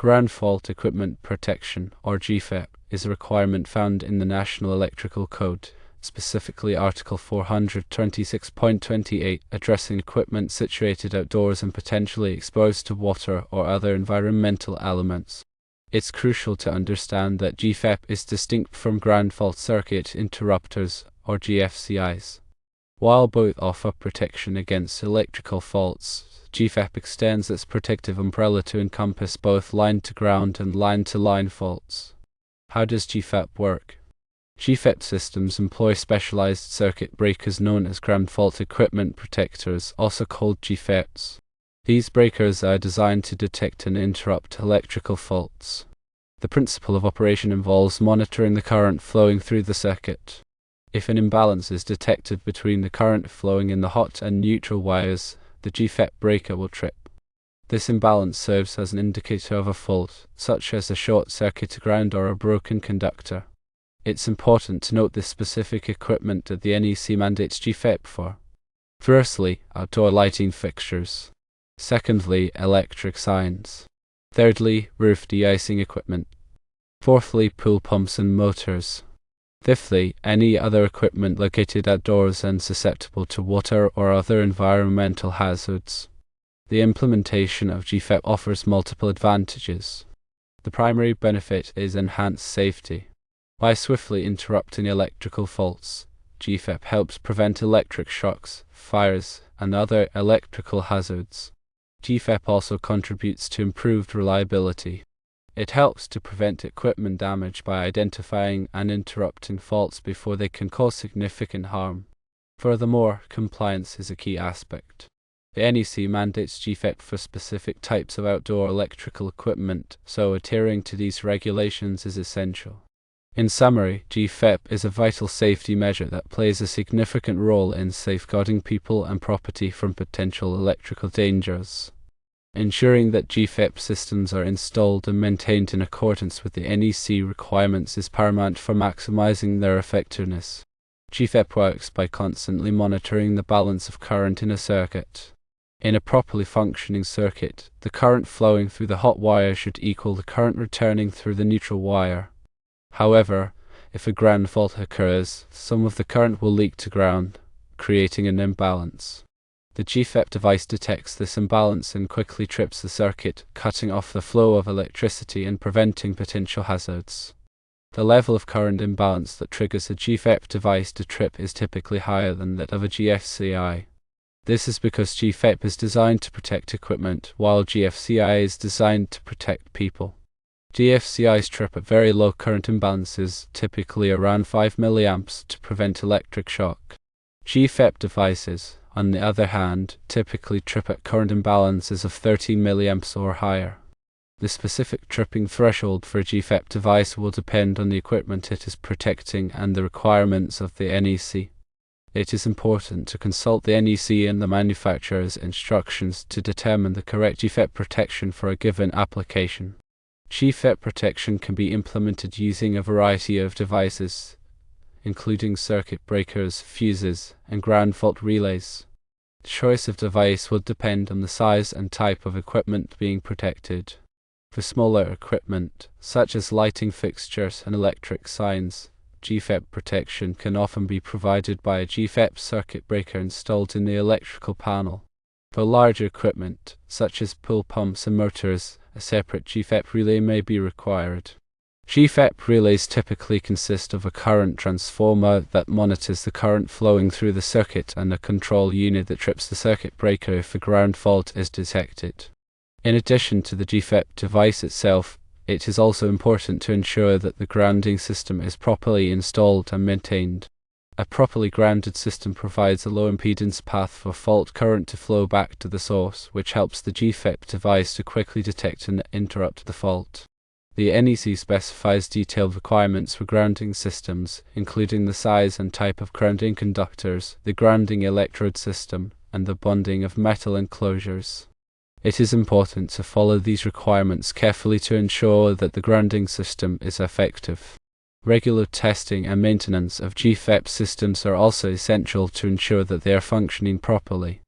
Ground Fault Equipment Protection, or GFEP, is a requirement found in the National Electrical Code, specifically Article 426.28, addressing equipment situated outdoors and potentially exposed to water or other environmental elements. It's crucial to understand that GFEP is distinct from ground fault circuit interrupters, or GFCIs. While both offer protection against electrical faults, GFEP extends its protective umbrella to encompass both line-to-ground and line-to-line faults. How does GFEP work? GFEP systems employ specialized circuit breakers known as ground fault equipment protectors, also called GFEPs. These breakers are designed to detect and interrupt electrical faults. The principle of operation involves monitoring the current flowing through the circuit. If an imbalance is detected between the current flowing in the hot and neutral wires, the GFEP breaker will trip. This imbalance serves as an indicator of a fault, such as a short circuit to ground or a broken conductor. It's important to note the specific equipment that the NEC mandates GFEP for. Firstly, outdoor lighting fixtures. Secondly, electric signs. Thirdly, roof de-icing equipment. Fourthly, pool pumps and motors. Fifthly, any other equipment located outdoors and susceptible to water or other environmental hazards. The implementation of GFEP offers multiple advantages. The primary benefit is enhanced safety. By swiftly interrupting electrical faults, GFEP helps prevent electric shocks, fires, and other electrical hazards. GFEP also contributes to improved reliability. It helps to prevent equipment damage by identifying and interrupting faults before they can cause significant harm. Furthermore, compliance is a key aspect. The NEC mandates GFEP for specific types of outdoor electrical equipment, so adhering to these regulations is essential. In summary, GFEP is a vital safety measure that plays a significant role in safeguarding people and property from potential electrical dangers. Ensuring that GFEP systems are installed and maintained in accordance with the NEC requirements is paramount for maximizing their effectiveness. GFEP works by constantly monitoring the balance of current in a circuit. In a properly functioning circuit, the current flowing through the hot wire should equal the current returning through the neutral wire. However, if a ground fault occurs, some of the current will leak to ground, creating an imbalance. The GFEP device detects this imbalance and quickly trips the circuit, cutting off the flow of electricity and preventing potential hazards. The level of current imbalance that triggers a GFEP device to trip is typically higher than that of a GFCI. This is because GFEP is designed to protect equipment, while GFCI is designed to protect people. GFCIs trip at very low current imbalances, typically around 5 mA, to prevent electric shock. GFEP devices, on the other hand, typically trip at current imbalances of 13 mA or higher. The specific tripping threshold for a GFEP device will depend on the equipment it is protecting and the requirements of the NEC. It is important to consult the NEC and the manufacturer's instructions to determine the correct GFEP protection for a given application. GFEP protection can be implemented using a variety of devices, including circuit breakers, fuses, and ground fault relays. The choice of device will depend on the size and type of equipment being protected. For smaller equipment, such as lighting fixtures and electric signs, GFEP protection can often be provided by a GFEP circuit breaker installed in the electrical panel. For larger equipment, such as pool pumps and motors, a separate GFEP relay may be required. GFEP relays typically consist of a current transformer that monitors the current flowing through the circuit and a control unit that trips the circuit breaker if a ground fault is detected. In addition to the GFEP device itself, it is also important to ensure that the grounding system is properly installed and maintained. A properly grounded system provides a low impedance path for fault current to flow back to the source, which helps the GFEP device to quickly detect and interrupt the fault. The NEC specifies detailed requirements for grounding systems, including the size and type of grounding conductors, the grounding electrode system, and the bonding of metal enclosures. It is important to follow these requirements carefully to ensure that the grounding system is effective. Regular testing and maintenance of GFEP systems are also essential to ensure that they are functioning properly.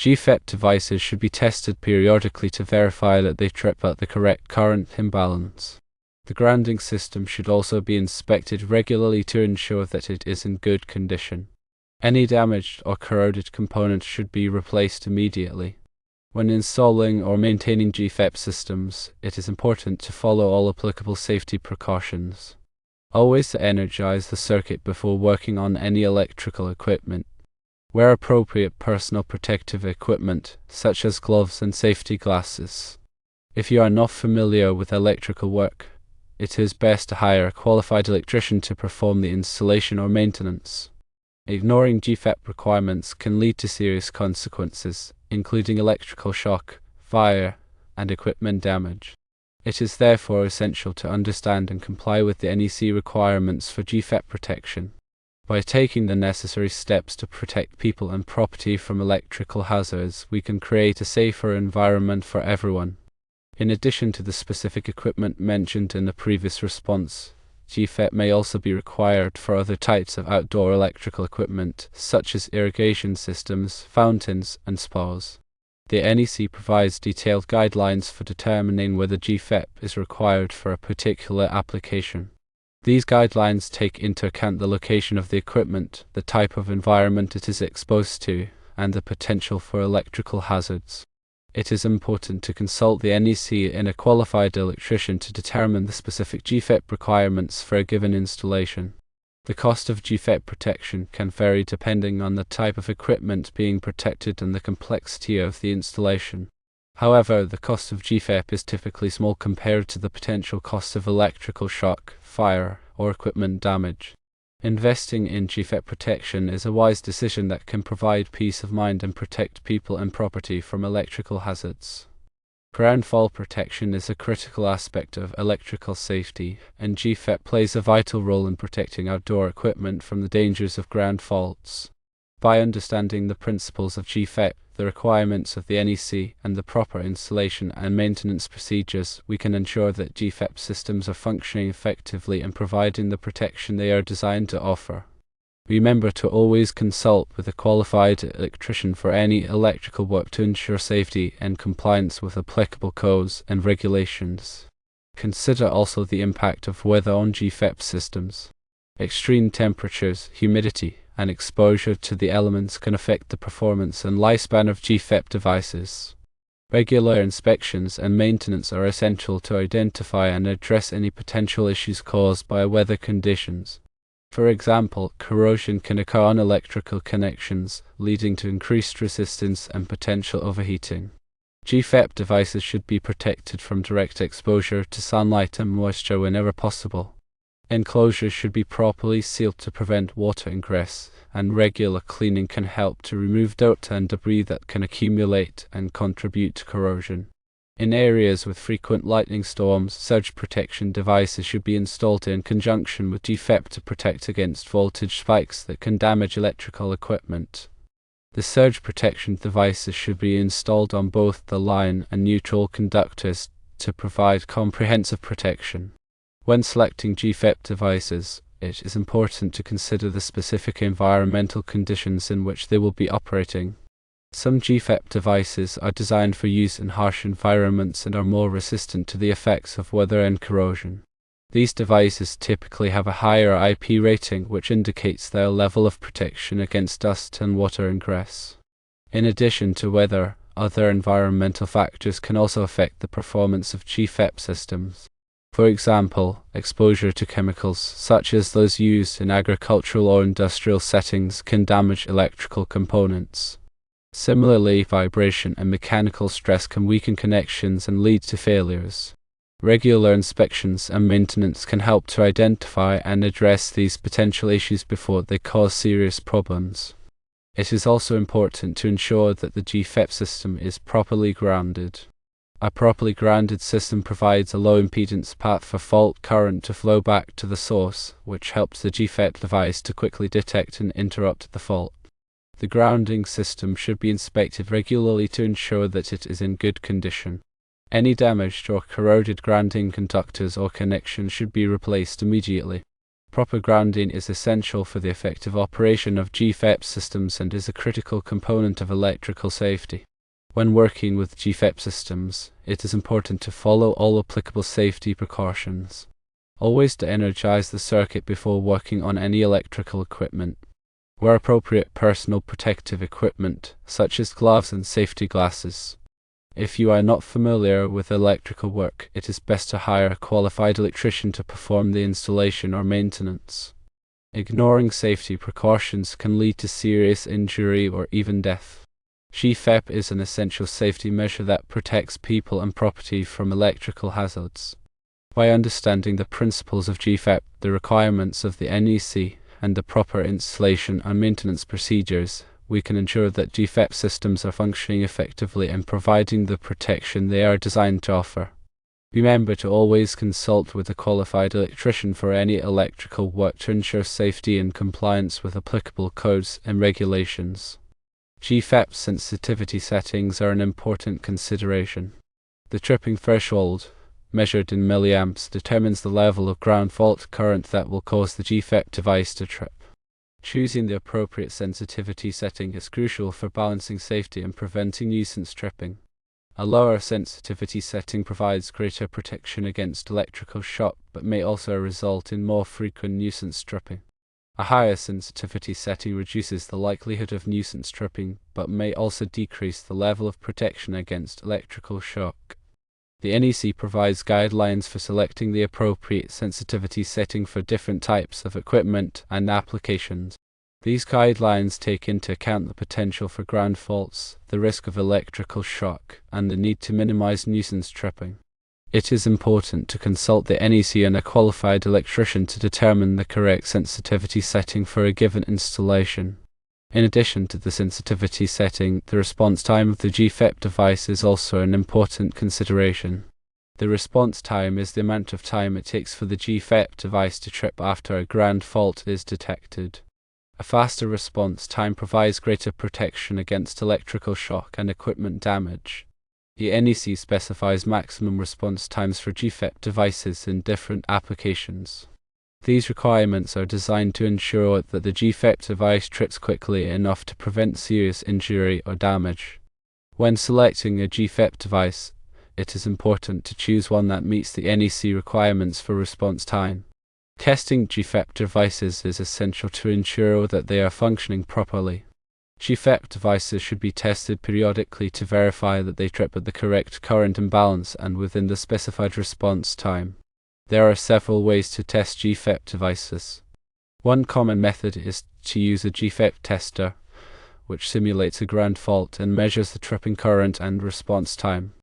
GFEP devices should be tested periodically to verify that they trip at the correct current imbalance. The grounding system should also be inspected regularly to ensure that it is in good condition. Any damaged or corroded components should be replaced immediately. When installing or maintaining GFEP systems, it is important to follow all applicable safety precautions. Always energize the circuit before working on any electrical equipment. Wear appropriate personal protective equipment, such as gloves and safety glasses. If you are not familiar with electrical work, it is best to hire a qualified electrician to perform the installation or maintenance. Ignoring GFEP requirements can lead to serious consequences, including electrical shock, fire, and equipment damage. It is therefore essential to understand and comply with the NEC requirements for GFEP protection. By taking the necessary steps to protect people and property from electrical hazards, we can create a safer environment for everyone. In addition to the specific equipment mentioned in the previous response, GFEP may also be required for other types of outdoor electrical equipment, such as irrigation systems, fountains, and spas. The NEC provides detailed guidelines for determining whether GFEP is required for a particular application. These guidelines take into account the location of the equipment, the type of environment it is exposed to, and the potential for electrical hazards. It is important to consult the NEC and a qualified electrician to determine the specific GFEP requirements for a given installation. The cost of GFEP protection can vary depending on the type of equipment being protected and the complexity of the installation. However, the cost of GFEP is typically small compared to the potential cost of electrical shock, fire, or equipment damage. Investing in GFEP protection is a wise decision that can provide peace of mind and protect people and property from electrical hazards. Ground fault protection is a critical aspect of electrical safety, and GFEP plays a vital role in protecting outdoor equipment from the dangers of ground faults. By understanding the principles of GFEP, the requirements of the NEC, and the proper installation and maintenance procedures, we can ensure that GFEP systems are functioning effectively and providing the protection they are designed to offer. Remember to always consult with a qualified electrician for any electrical work to ensure safety and compliance with applicable codes and regulations. Consider also the impact of weather on GFEP systems. Extreme temperatures, humidity, and exposure to the elements can affect the performance and lifespan of GFEP devices. Regular inspections and maintenance are essential to identify and address any potential issues caused by weather conditions. For example, corrosion can occur on electrical connections, leading to increased resistance and potential overheating. GFEP devices should be protected from direct exposure to sunlight and moisture whenever possible. Enclosures should be properly sealed to prevent water ingress, and regular cleaning can help to remove dirt and debris that can accumulate and contribute to corrosion. In areas with frequent lightning storms, surge protection devices should be installed in conjunction with GFEP to protect against voltage spikes that can damage electrical equipment. The surge protection devices should be installed on both the line and neutral conductors to provide comprehensive protection. When selecting GFEP devices, it is important to consider the specific environmental conditions in which they will be operating. Some GFEP devices are designed for use in harsh environments and are more resistant to the effects of weather and corrosion. These devices typically have a higher IP rating, which indicates their level of protection against dust and water ingress. In addition to weather, other environmental factors can also affect the performance of GFEP systems. For example, exposure to chemicals, such as those used in agricultural or industrial settings, can damage electrical components. Similarly, vibration and mechanical stress can weaken connections and lead to failures. Regular inspections and maintenance can help to identify and address these potential issues before they cause serious problems. It is also important to ensure that the GFEP system is properly grounded. A properly grounded system provides a low impedance path for fault current to flow back to the source, which helps the GFEP device to quickly detect and interrupt the fault. The grounding system should be inspected regularly to ensure that it is in good condition. Any damaged or corroded grounding conductors or connections should be replaced immediately. Proper grounding is essential for the effective operation of GFEP systems and is a critical component of electrical safety. When working with GFEP systems, it is important to follow all applicable safety precautions. Always de-energize the circuit before working on any electrical equipment. Wear appropriate personal protective equipment, such as gloves and safety glasses. If you are not familiar with electrical work, it is best to hire a qualified electrician to perform the installation or maintenance. Ignoring safety precautions can lead to serious injury or even death. GFEP is an essential safety measure that protects people and property from electrical hazards. By understanding the principles of GFEP, the requirements of the NEC, and the proper installation and maintenance procedures, we can ensure that GFEP systems are functioning effectively and providing the protection they are designed to offer. Remember to always consult with a qualified electrician for any electrical work to ensure safety and compliance with applicable codes and regulations. GFEP sensitivity settings are an important consideration. The tripping threshold, measured in milliamps, determines the level of ground fault current that will cause the GFEP device to trip. Choosing the appropriate sensitivity setting is crucial for balancing safety and preventing nuisance tripping. A lower sensitivity setting provides greater protection against electrical shock but may also result in more frequent nuisance tripping. A higher sensitivity setting reduces the likelihood of nuisance tripping but may also decrease the level of protection against electrical shock. The NEC provides guidelines for selecting the appropriate sensitivity setting for different types of equipment and applications. These guidelines take into account the potential for ground faults, the risk of electrical shock, and the need to minimize nuisance tripping. It is important to consult the NEC and a qualified electrician to determine the correct sensitivity setting for a given installation. In addition to the sensitivity setting, the response time of the GFEP device is also an important consideration. The response time is the amount of time it takes for the GFEP device to trip after a ground fault is detected. A faster response time provides greater protection against electrical shock and equipment damage. The NEC specifies maximum response times for GFEP devices in different applications. These requirements are designed to ensure that the GFEP device trips quickly enough to prevent serious injury or damage. When selecting a GFEP device, it is important to choose one that meets the NEC requirements for response time. Testing GFEP devices is essential to ensure that they are functioning properly. GFEP devices should be tested periodically to verify that they trip at the correct current imbalance and within the specified response time. There are several ways to test GFEP devices. One common method is to use a GFEP tester, which simulates a ground fault and measures the tripping current and response time.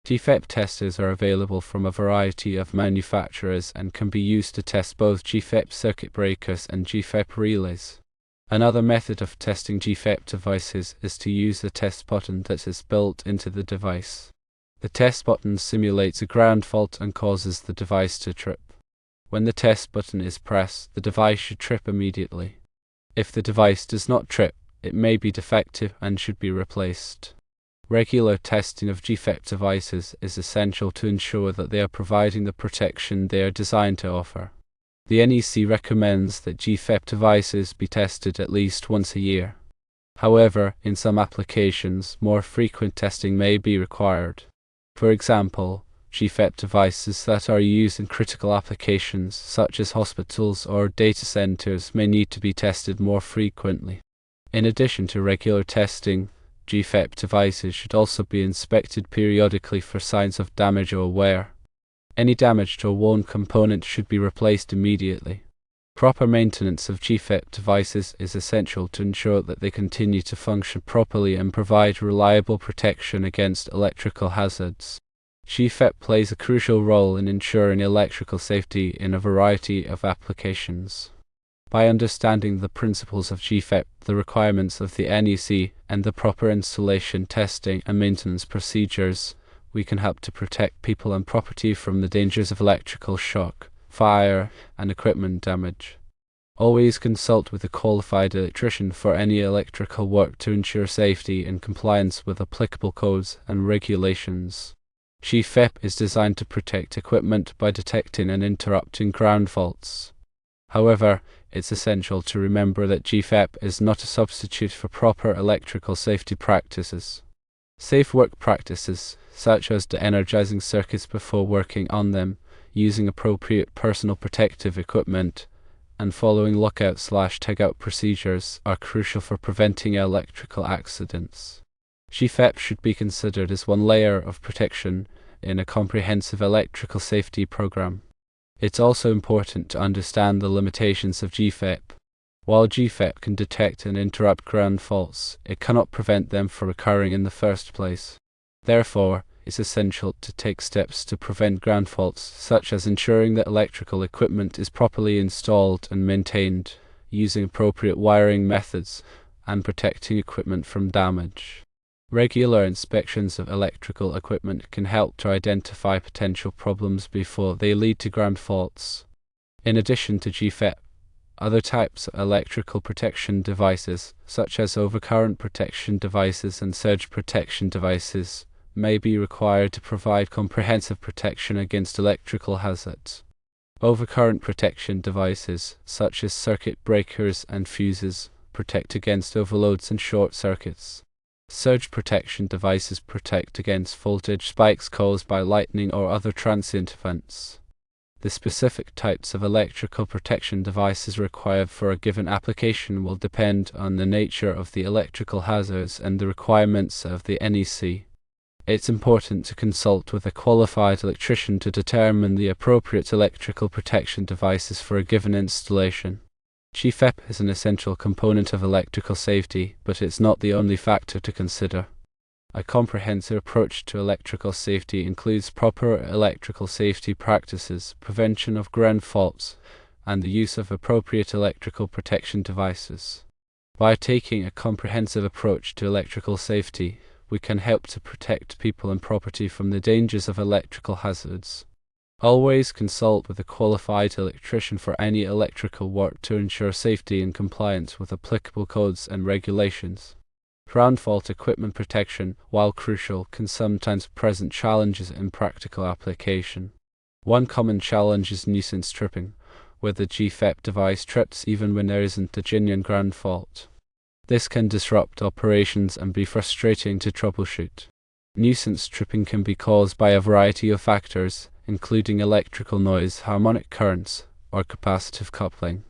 GFEP testers are available from a variety of manufacturers and can be used to test both GFEP circuit breakers and GFEP relays. Another method of testing GFEP devices is to use a test button that is built into the device. The test button simulates a ground fault and causes the device to trip. When the test button is pressed, the device should trip immediately. If the device does not trip, it may be defective and should be replaced. Regular testing of GFEP devices is essential to ensure that they are providing the protection they are designed to offer. The NEC recommends that GFEP devices be tested at least once a year. However, in some applications, more frequent testing may be required. For example, GFEP devices that are used in critical applications such as hospitals or data centers may need to be tested more frequently. In addition to regular testing, GFEP devices should also be inspected periodically for signs of damage or wear. Any damaged or worn component should be replaced immediately. Proper maintenance of GFEP devices is essential to ensure that they continue to function properly and provide reliable protection against electrical hazards. GFEP plays a crucial role in ensuring electrical safety in a variety of applications. By understanding the principles of GFEP, the requirements of the NEC, and the proper installation, testing, and maintenance procedures, we can help to protect people and property from the dangers of electrical shock, fire, and equipment damage. Always consult with a qualified electrician for any electrical work to ensure safety and compliance with applicable codes and regulations. GFEP is designed to protect equipment by detecting and interrupting ground faults. However, it's essential to remember that GFEP is not a substitute for proper electrical safety practices. Safe work practices, such as de-energizing circuits before working on them, using appropriate personal protective equipment, and following lockout/tagout procedures, are crucial for preventing electrical accidents. GFEP should be considered as one layer of protection in a comprehensive electrical safety program. It's also important to understand the limitations of GFEP. While GFEP can detect and interrupt ground faults, it cannot prevent them from occurring in the first place. Therefore, it's essential to take steps to prevent ground faults, such as ensuring that electrical equipment is properly installed and maintained, using appropriate wiring methods, and protecting equipment from damage. Regular inspections of electrical equipment can help to identify potential problems before they lead to ground faults. In addition to GFEP, other types of electrical protection devices, such as overcurrent protection devices and surge protection devices, may be required to provide comprehensive protection against electrical hazards. Overcurrent protection devices, such as circuit breakers and fuses, protect against overloads and short circuits. Surge protection devices protect against voltage spikes caused by lightning or other transient events. The specific types of electrical protection devices required for a given application will depend on the nature of the electrical hazards and the requirements of the NEC. It's important to consult with a qualified electrician to determine the appropriate electrical protection devices for a given installation. GFEP is an essential component of electrical safety, but it's not the only factor to consider. A comprehensive approach to electrical safety includes proper electrical safety practices, prevention of ground faults, and the use of appropriate electrical protection devices. By taking a comprehensive approach to electrical safety, we can help to protect people and property from the dangers of electrical hazards. Always consult with a qualified electrician for any electrical work to ensure safety and compliance with applicable codes and regulations. Ground fault equipment protection, while crucial, can sometimes present challenges in practical application. One common challenge is nuisance tripping, where the GFEP device trips even when there isn't a genuine ground fault. This can disrupt operations and be frustrating to troubleshoot. Nuisance tripping can be caused by a variety of factors, including electrical noise, harmonic currents, or capacitive coupling.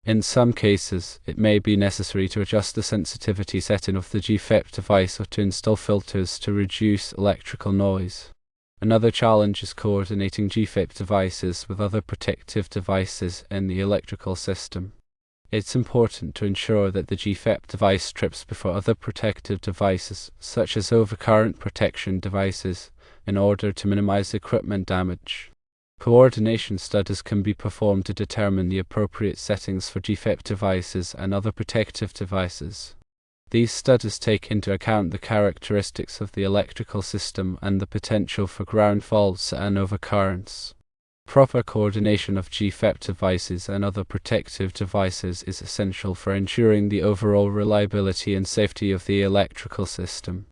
In some cases, it may be necessary to adjust the sensitivity setting of the GFEP device or to install filters to reduce electrical noise. Another challenge is coordinating GFEP devices with other protective devices in the electrical system. It's important to ensure that the GFEP device trips before other protective devices, such as overcurrent protection devices, in order to minimize equipment damage. Coordination studies can be performed to determine the appropriate settings for GFEP devices and other protective devices. These studies take into account the characteristics of the electrical system and the potential for ground faults and overcurrents. Proper coordination of GFEP devices and other protective devices is essential for ensuring the overall reliability and safety of the electrical system.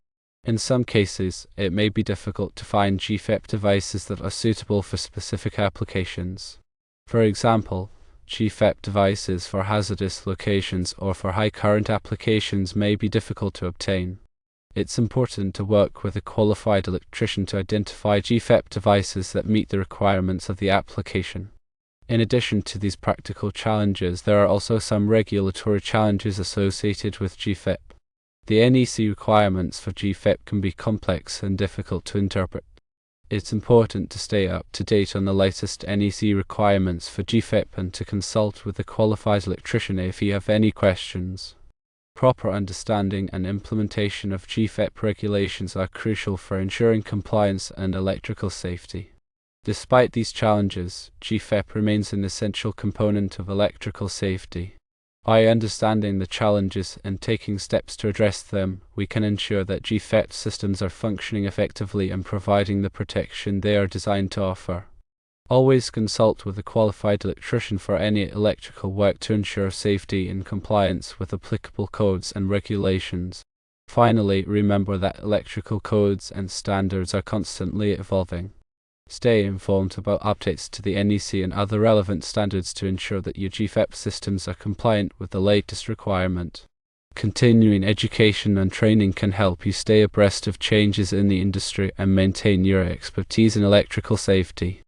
In some cases, it may be difficult to find GFEP devices that are suitable for specific applications. For example, GFEP devices for hazardous locations or for high current applications may be difficult to obtain. It's important to work with a qualified electrician to identify GFEP devices that meet the requirements of the application. In addition to these practical challenges, there are also some regulatory challenges associated with GFEP. The NEC requirements for GFEP can be complex and difficult to interpret. It's important to stay up to date on the latest NEC requirements for GFEP and to consult with a qualified electrician if you have any questions. Proper understanding and implementation of GFEP regulations are crucial for ensuring compliance and electrical safety. Despite these challenges, GFEP remains an essential component of electrical safety. By understanding the challenges and taking steps to address them, we can ensure that GFEP systems are functioning effectively and providing the protection they are designed to offer. Always consult with a qualified electrician for any electrical work to ensure safety and compliance with applicable codes and regulations. Finally, remember that electrical codes and standards are constantly evolving. Stay informed about updates to the NEC and other relevant standards to ensure that your GFEP systems are compliant with the latest requirement. Continuing education and training can help you stay abreast of changes in the industry and maintain your expertise in electrical safety.